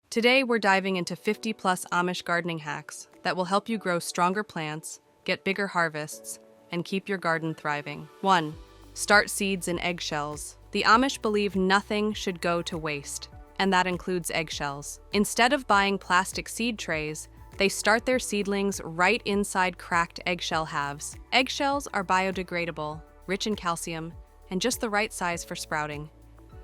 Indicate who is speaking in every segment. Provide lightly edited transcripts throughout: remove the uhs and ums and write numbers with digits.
Speaker 1: Today we're diving into 50 plus Amish gardening hacks that will help you grow stronger plants, get bigger harvests, and keep your garden thriving. 1. Start seeds in eggshells. The Amish believe nothing should go to waste, and that includes eggshells. Instead of buying plastic seed trays, they start their seedlings right inside cracked eggshell halves. Eggshells are biodegradable, rich in calcium, and just the right size for sprouting.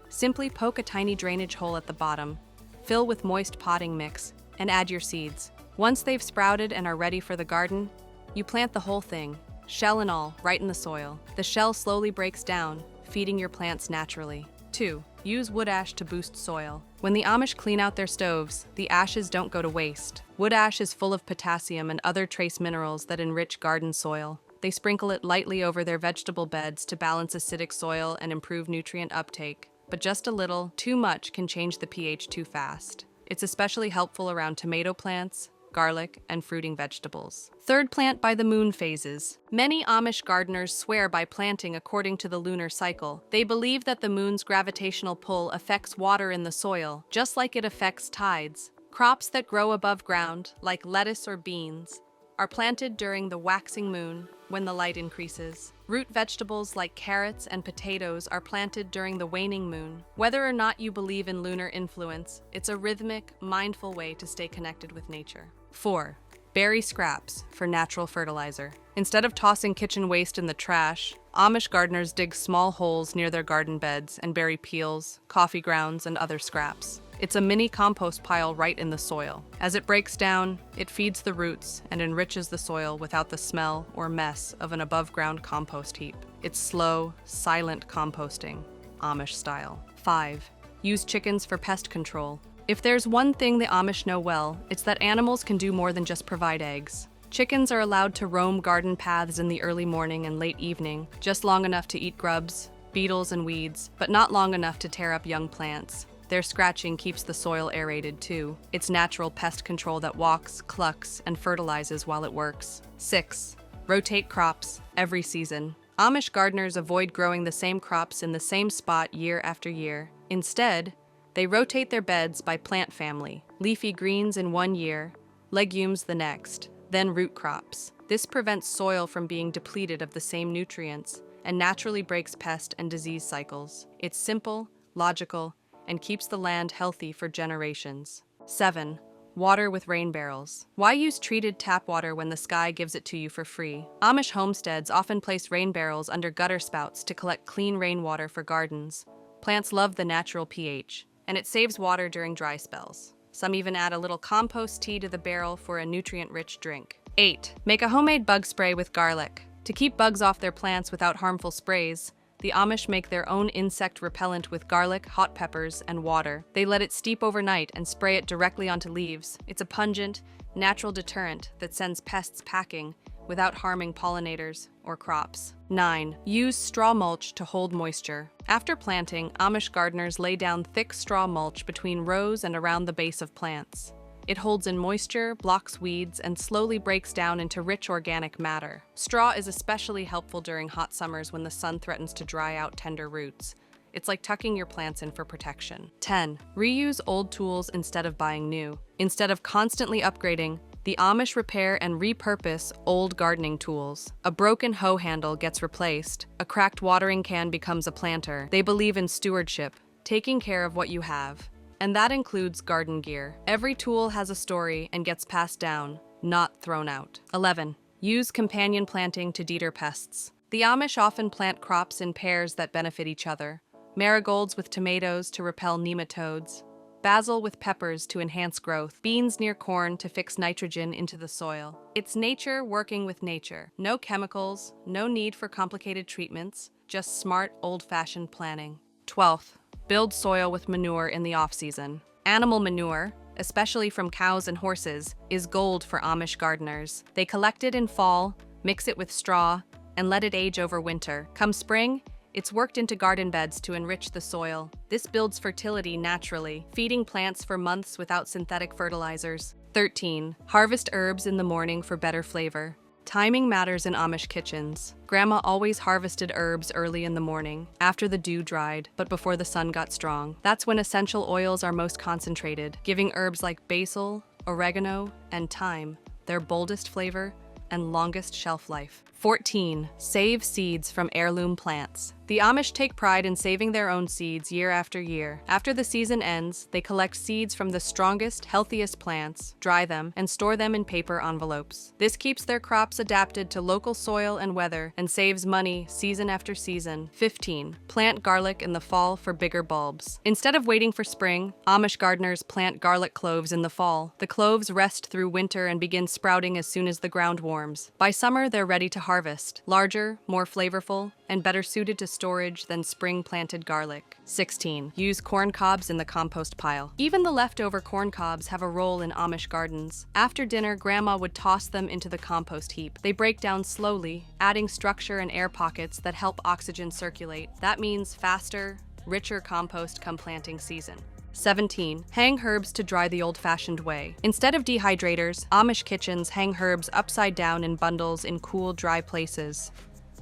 Speaker 1: Simply poke a tiny drainage hole at the bottom, fill with moist potting mix, and add your seeds. Once they've sprouted and are ready for the garden, you plant the whole thing, shell and all, right in the soil. The shell slowly breaks down, feeding your plants naturally. 2. Use wood ash to boost soil. When the Amish clean out their stoves, the ashes don't go to waste. Wood ash is full of potassium and other trace minerals that enrich garden soil. They sprinkle it lightly over their vegetable beds to balance acidic soil and improve nutrient uptake. But just a little, too much can change the pH too fast. It's especially helpful around tomato plants, garlic, and fruiting vegetables. 3. Plant by the moon phases. Many Amish gardeners swear by planting according to the lunar cycle. They believe that the moon's gravitational pull affects water in the soil, just like it affects tides. Crops that grow above ground, like lettuce or beans, are planted during the waxing moon when the light increases. Root vegetables like carrots and potatoes are planted during the waning moon. Whether or not you believe in lunar influence, it's a rhythmic, mindful way to stay connected with nature. 4. Bury scraps for natural fertilizer. Instead of tossing kitchen waste in the trash, Amish gardeners dig small holes near their garden beds and bury peels, coffee grounds, and other scraps. It's a mini compost pile right in the soil. As it breaks down, it feeds the roots and enriches the soil without the smell or mess of an above-ground compost heap. It's slow, silent composting, Amish style. 5. Use chickens for pest control. If there's one thing the Amish know well, it's that animals can do more than just provide eggs. Chickens are allowed to roam garden paths in the early morning and late evening, just long enough to eat grubs, beetles, and weeds, but not long enough to tear up young plants. Their scratching keeps the soil aerated too. It's natural pest control that walks, clucks, and fertilizes while it works. 6. Rotate crops every season. Amish gardeners avoid growing the same crops in the same spot year after year. Instead, they rotate their beds by plant family. Leafy greens in one year, legumes the next, then root crops. This prevents soil from being depleted of the same nutrients and naturally breaks pest and disease cycles. It's simple, logical, and keeps the land healthy for generations. 7. Water with rain barrels. Why use treated tap water when the sky gives it to you for free? Amish homesteads often place rain barrels under gutter spouts to collect clean rainwater for gardens. Plants love the natural pH, and it saves water during dry spells. Some even add a little compost tea to the barrel for a nutrient-rich drink. 8. Make a homemade bug spray with garlic. To keep bugs off their plants without harmful sprays, the Amish make their own insect repellent with garlic, hot peppers, and water. They let it steep overnight and spray it directly onto leaves. It's a pungent, natural deterrent that sends pests packing without harming pollinators or crops. 9. Use straw mulch to hold moisture. After planting, Amish gardeners lay down thick straw mulch between rows and around the base of plants. It holds in moisture, blocks weeds, and slowly breaks down into rich organic matter. Straw is especially helpful during hot summers when the sun threatens to dry out tender roots. It's like tucking your plants in for protection. 10. Reuse old tools instead of buying new. Instead of constantly upgrading, the Amish repair and repurpose old gardening tools. A broken hoe handle gets replaced. A cracked watering can becomes a planter. They believe in stewardship, taking care of what you have. And that includes garden gear. Every tool has a story and gets passed down, not thrown out. 11. Use companion planting to deter pests. The Amish often plant crops in pairs that benefit each other. Marigolds with tomatoes to repel nematodes, basil with peppers to enhance growth, beans near corn to fix nitrogen into the soil. It's nature working with nature. No chemicals, no need for complicated treatments, just smart, old-fashioned planning. 12. Build soil with manure in the off-season. Animal manure, especially from cows and horses, is gold for Amish gardeners. They collect it in fall, mix it with straw, and let it age over winter. Come spring, it's worked into garden beds to enrich the soil. This builds fertility naturally, feeding plants for months without synthetic fertilizers. 13. Harvest herbs in the morning for better flavor. Timing matters in Amish kitchens. Grandma always harvested herbs early in the morning, after the dew dried, but before the sun got strong. That's when essential oils are most concentrated, giving herbs like basil, oregano, and thyme their boldest flavor and longest shelf life. 14. Save seeds from heirloom plants. The Amish take pride in saving their own seeds year after year. After the season ends, they collect seeds from the strongest, healthiest plants, dry them, and store them in paper envelopes. This keeps their crops adapted to local soil and weather and saves money season after season. 15. Plant garlic in the fall for bigger bulbs. Instead of waiting for spring, Amish gardeners plant garlic cloves in the fall. The cloves rest through winter and begin sprouting as soon as the ground warms. By summer, they're ready to harvest, larger, more flavorful, and better suited to storage than spring-planted garlic. 16. Use corn cobs in the compost pile. Even the leftover corn cobs have a role in Amish gardens. After dinner, Grandma would toss them into the compost heap. They break down slowly, adding structure and air pockets that help oxygen circulate. That means faster, richer compost come planting season. 17. Hang herbs to dry the old-fashioned way. Instead of dehydrators, Amish kitchens hang herbs upside down in bundles in cool, dry places.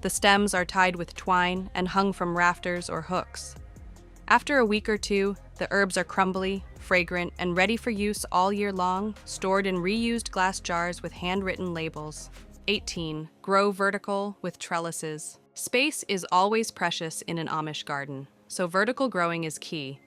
Speaker 1: The stems are tied with twine and hung from rafters or hooks. After a week or two, the herbs are crumbly, fragrant, and ready for use all year long, stored in reused glass jars with handwritten labels. 18. Grow vertical with trellises. Space is always precious in an Amish garden, so vertical growing is key.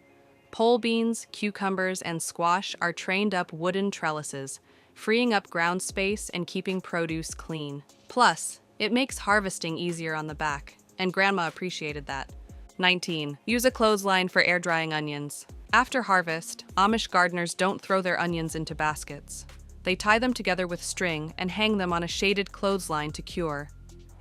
Speaker 1: Pole beans, cucumbers, and squash are trained up wooden trellises, freeing up ground space and keeping produce clean. Plus, it makes harvesting easier on the back, and Grandma appreciated that. 19. Use a clothesline for air drying onions. After harvest, Amish gardeners don't throw their onions into baskets. They tie them together with string and hang them on a shaded clothesline to cure.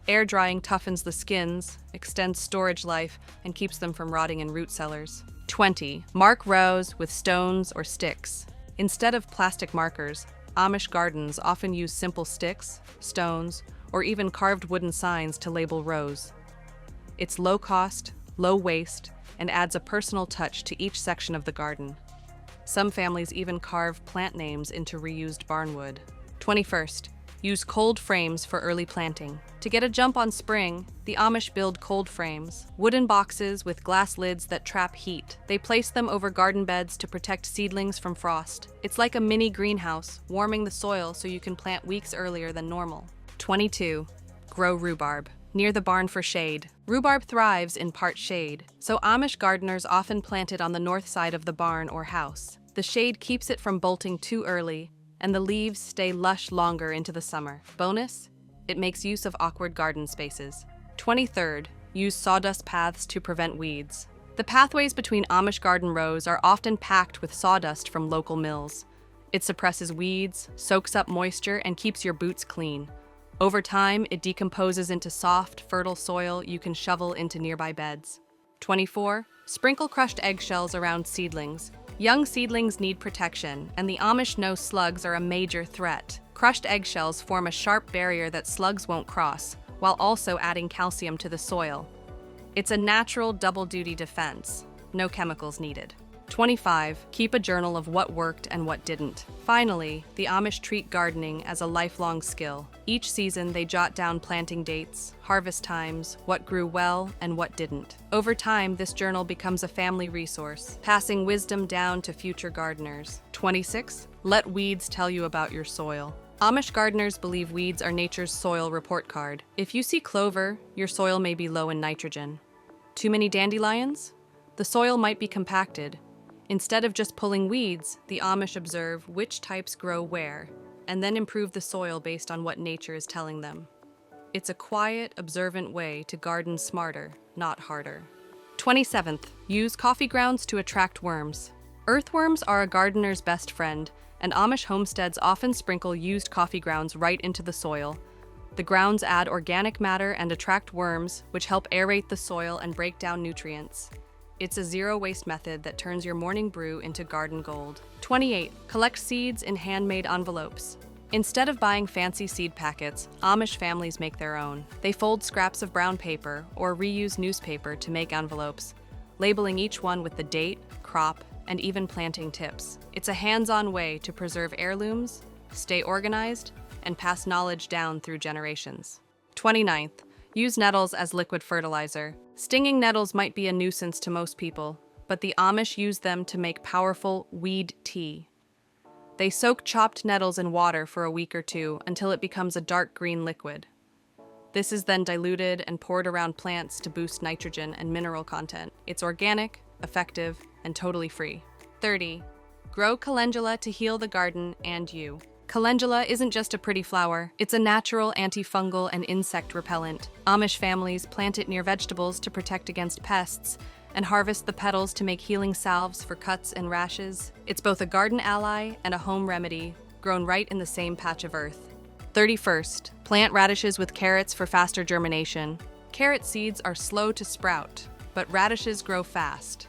Speaker 1: Air drying toughens the skins, extends storage life, and keeps them from rotting in root cellars. 20. Mark rows with stones or sticks. Instead of plastic markers, Amish gardens often use simple sticks, stones, or even carved wooden signs to label rows. It's low cost, low waste, and adds a personal touch to each section of the garden. Some families even carve plant names into reused barnwood. 21st. Use cold frames for early planting. To get a jump on spring, the Amish build cold frames, wooden boxes with glass lids that trap heat. They place them over garden beds to protect seedlings from frost. It's like a mini greenhouse, warming the soil so you can plant weeks earlier than normal. 22. Grow rhubarb. Near the barn for shade. Rhubarb thrives in part shade, so Amish gardeners often plant it on the north side of the barn or house. The shade keeps it from bolting too early, and the leaves stay lush longer into the summer. Bonus, it makes use of awkward garden spaces. 23rd, use sawdust paths to prevent weeds. The pathways between Amish garden rows are often packed with sawdust from local mills. It suppresses weeds, soaks up moisture, and keeps your boots clean. Over time, it decomposes into soft, fertile soil you can shovel into nearby beds. 24. Sprinkle crushed eggshells around seedlings. Young seedlings need protection, and the Amish know slugs are a major threat. Crushed eggshells form a sharp barrier that slugs won't cross, while also adding calcium to the soil. It's a natural double-duty defense. No chemicals needed. 25. Keep a journal of what worked and what didn't. Finally, the Amish treat gardening as a lifelong skill. Each season, they jot down planting dates, harvest times, what grew well, and what didn't. Over time, this journal becomes a family resource, passing wisdom down to future gardeners. 26. Let weeds tell you about your soil. Amish gardeners believe weeds are nature's soil report card. If you see clover, your soil may be low in nitrogen. Too many dandelions? The soil might be compacted. Instead of just pulling weeds, the Amish observe which types grow where, and then improve the soil based on what nature is telling them. It's a quiet, observant way to garden smarter, not harder. 27th, use coffee grounds to attract worms. Earthworms are a gardener's best friend, and Amish homesteads often sprinkle used coffee grounds right into the soil. The grounds add organic matter and attract worms, which help aerate the soil and break down nutrients. It's a zero-waste method that turns your morning brew into garden gold. 28. Collect seeds in handmade envelopes. Instead of buying fancy seed packets, Amish families make their own. They fold scraps of brown paper or reuse newspaper to make envelopes, labeling each one with the date, crop, and even planting tips. It's a hands-on way to preserve heirlooms, stay organized, and pass knowledge down through generations. 29th, use nettles as liquid fertilizer. Stinging nettles might be a nuisance to most people, but the Amish use them to make powerful weed tea. They soak chopped nettles in water for a week or two until it becomes a dark green liquid. This is then diluted and poured around plants to boost nitrogen and mineral content. It's organic, effective, and totally free. 30. Grow calendula to heal the garden and you. Calendula isn't just a pretty flower, it's a natural antifungal and insect repellent. Amish families plant it near vegetables to protect against pests and harvest the petals to make healing salves for cuts and rashes. It's both a garden ally and a home remedy, grown right in the same patch of earth. 31st, plant radishes with carrots for faster germination. Carrot seeds are slow to sprout, but radishes grow fast.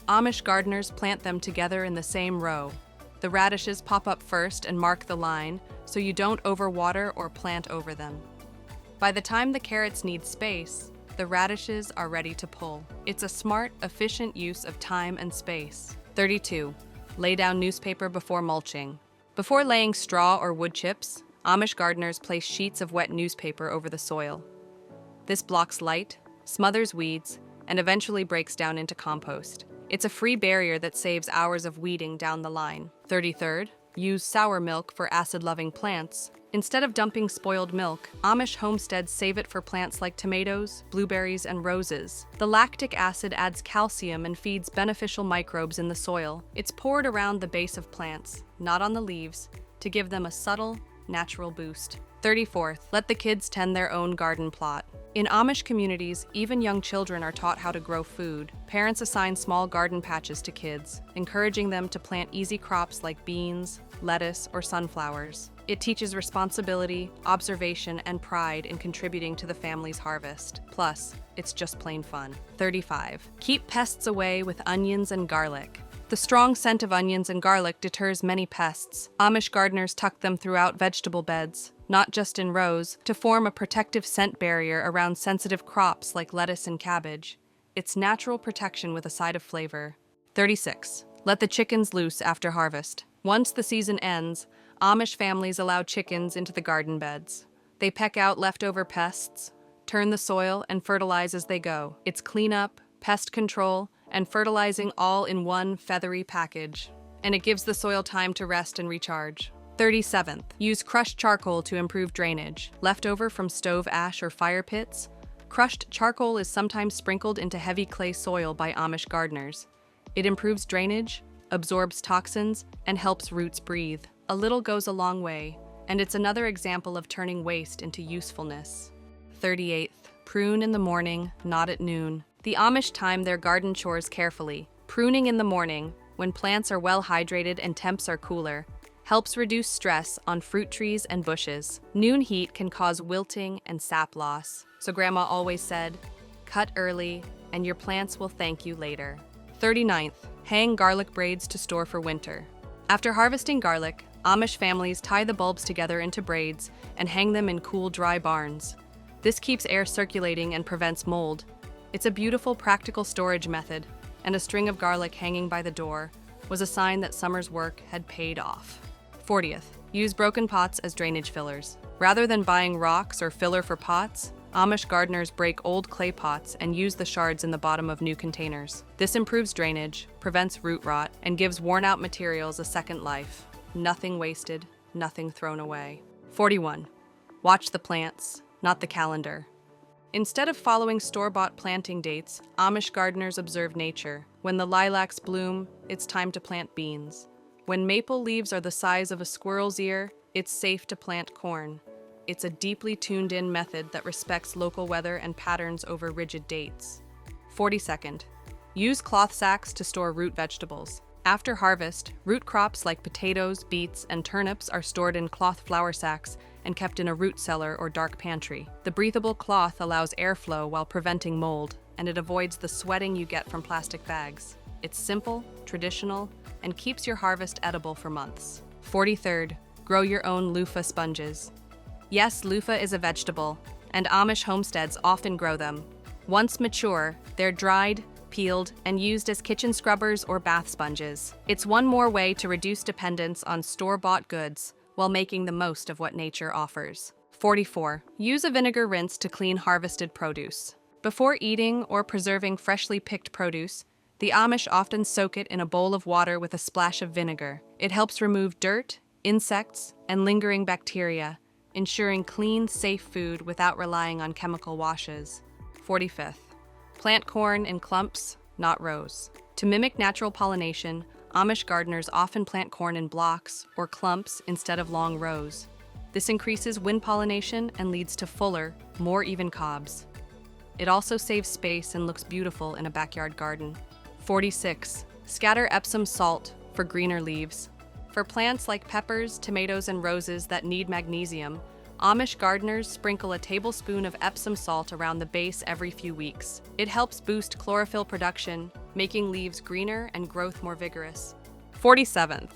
Speaker 1: Amish gardeners plant them together in the same row. The radishes pop up first and mark the line, so you don't overwater or plant over them. By the time the carrots need space, the radishes are ready to pull. It's a smart, efficient use of time and space. 32. Lay down newspaper before mulching. Before laying straw or wood chips, Amish gardeners place sheets of wet newspaper over the soil. This blocks light, smothers weeds, and eventually breaks down into compost. It's a free barrier that saves hours of weeding down the line. 33rd, use sour milk for acid-loving plants. Instead of dumping spoiled milk, Amish homesteads save it for plants like tomatoes, blueberries, and roses. The lactic acid adds calcium and feeds beneficial microbes in the soil. It's poured around the base of plants, not on the leaves, to give them a subtle, natural boost. 34th, let the kids tend their own garden plot. In Amish communities, even young children are taught how to grow food. Parents assign small garden patches to kids, encouraging them to plant easy crops like beans, lettuce, or sunflowers. It teaches responsibility, observation, and pride in contributing to the family's harvest. Plus, it's just plain fun. 35. Keep pests away with onions and garlic. The strong scent of onions and garlic deters many pests. Amish gardeners tuck them throughout vegetable beds, not just in rows, to form a protective scent barrier around sensitive crops like lettuce and cabbage. It's natural protection with a side of flavor. 36. Let the chickens loose after harvest. Once the season ends, Amish families allow chickens into the garden beds. They peck out leftover pests, turn the soil, and fertilize as they go. It's cleanup, pest control, and fertilizing all in one feathery package. And it gives the soil time to rest and recharge. 37th, use crushed charcoal to improve drainage. Leftover from stove ash or fire pits, crushed charcoal is sometimes sprinkled into heavy clay soil by Amish gardeners. It improves drainage, absorbs toxins, and helps roots breathe. A little goes a long way, and it's another example of turning waste into usefulness. 38th, prune in the morning, not at noon. The Amish time their garden chores carefully. Pruning in the morning, when plants are well hydrated and temps are cooler, helps reduce stress on fruit trees and bushes. Noon heat can cause wilting and sap loss, so Grandma always said, cut early and your plants will thank you later. 39th, hang garlic braids to store for winter. After harvesting garlic, Amish families tie the bulbs together into braids and hang them in cool, dry barns. This keeps air circulating and prevents mold. It's a beautiful, practical storage method, and a string of garlic hanging by the door was a sign that summer's work had paid off. 40th, use broken pots as drainage fillers. Rather than buying rocks or filler for pots, Amish gardeners break old clay pots and use the shards in the bottom of new containers. This improves drainage, prevents root rot, and gives worn-out materials a second life. Nothing wasted, nothing thrown away. 41, watch the plants, not the calendar. Instead of following store-bought planting dates, Amish gardeners observe nature. When the lilacs bloom, it's time to plant beans. When maple leaves are the size of a squirrel's ear, it's safe to plant corn. It's a deeply tuned-in method that respects local weather and patterns over rigid dates. 42nd, use cloth sacks to store root vegetables. After harvest, root crops like potatoes, beets, and turnips are stored in cloth flour sacks and kept in a root cellar or dark pantry. The breathable cloth allows airflow while preventing mold, and it avoids the sweating you get from plastic bags. It's simple, traditional, and keeps your harvest edible for months. 43rd, grow your own lofah sponges. Yes, lofah is a vegetable, and Amish homesteads often grow them. Once mature, they're dried, peeled, and used as kitchen scrubbers or bath sponges. It's one more way to reduce dependence on store-bought goods while making the most of what nature offers. 44. Use a vinegar rinse to clean harvested produce. Before eating or preserving freshly picked produce, the Amish often soak it in a bowl of water with a splash of vinegar. It helps remove dirt, insects, and lingering bacteria, ensuring clean, safe food without relying on chemical washes. 45th. Plant corn in clumps, not rows. To mimic natural pollination, Amish gardeners often plant corn in blocks or clumps instead of long rows. This increases wind pollination and leads to fuller, more even cobs. It also saves space and looks beautiful in a backyard garden. 46. Scatter Epsom salt for greener leaves. For plants like peppers, tomatoes, and roses that need magnesium, Amish gardeners sprinkle a tablespoon of Epsom salt around the base every few weeks. It helps boost chlorophyll production, making leaves greener and growth more vigorous. 47th.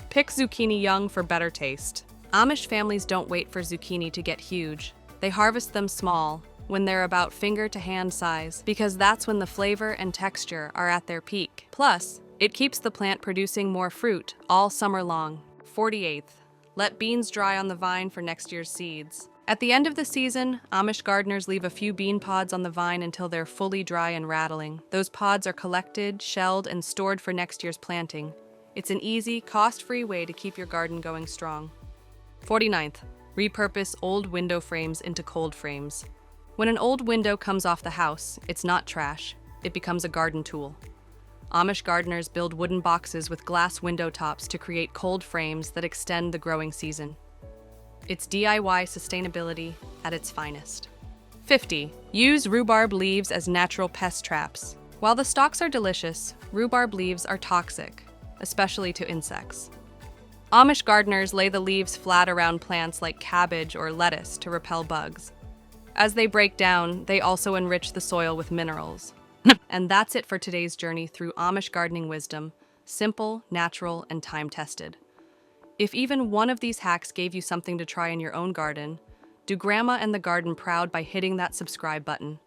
Speaker 1: Pick zucchini young for better taste. Amish families don't wait for zucchini to get huge. They harvest them small, when they're about finger to hand size, because that's when the flavor and texture are at their peak. Plus, it keeps the plant producing more fruit all summer long. 48th. Let beans dry on the vine for next year's seeds. At the end of the season, Amish gardeners leave a few bean pods on the vine until they're fully dry and rattling. Those pods are collected, shelled, and stored for next year's planting. It's an easy, cost-free way to keep your garden going strong. 49th. Repurpose old window frames into cold frames. When an old window comes off the house, it's not trash. It becomes a garden tool. Amish gardeners build wooden boxes with glass window tops to create cold frames that extend the growing season. It's DIY sustainability at its finest. 50. Use rhubarb leaves as natural pest traps. While the stalks are delicious, rhubarb leaves are toxic, especially to insects. Amish gardeners lay the leaves flat around plants like cabbage or lettuce to repel bugs. As they break down, they also enrich the soil with minerals. And that's it for today's journey through Amish gardening wisdom, simple, natural, and time-tested. If even one of these hacks gave you something to try in your own garden, do Grandma and the garden proud by hitting that subscribe button.